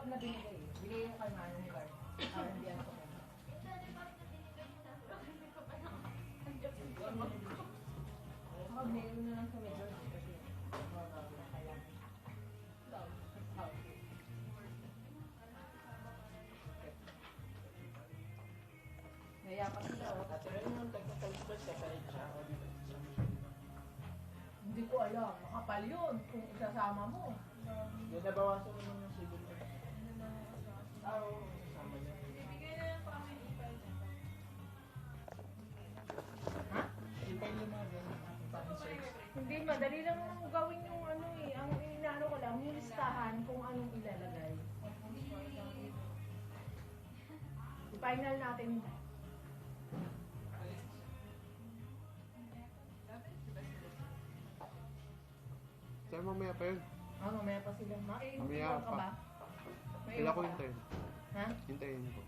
na binigay. Binigay yung kay Manong Card. Parang hindi ako kaya. Mag-mail na lang sa medyo kasi kaya. Kaya pa sila. At yun yung technical skills sa HR. Hindi ko alam. Makapal yun kung isasama mo. Yung nabawasan naman yung civil na. Oo, kasama niya. Bibigay na lang po kami ng email. Ha? Ipay yung mga ganyan. Hindi, madali lang gawin yung ano eh. Ang inaano ko lang, yung listahan kung anong ilalagay. I-final natin. Sir, mamaya pa yun. Mamaya pa sila. Mamaya Maiiwan ka pa. ba? Kailan ko hintayin? Ha? Hintayin ko.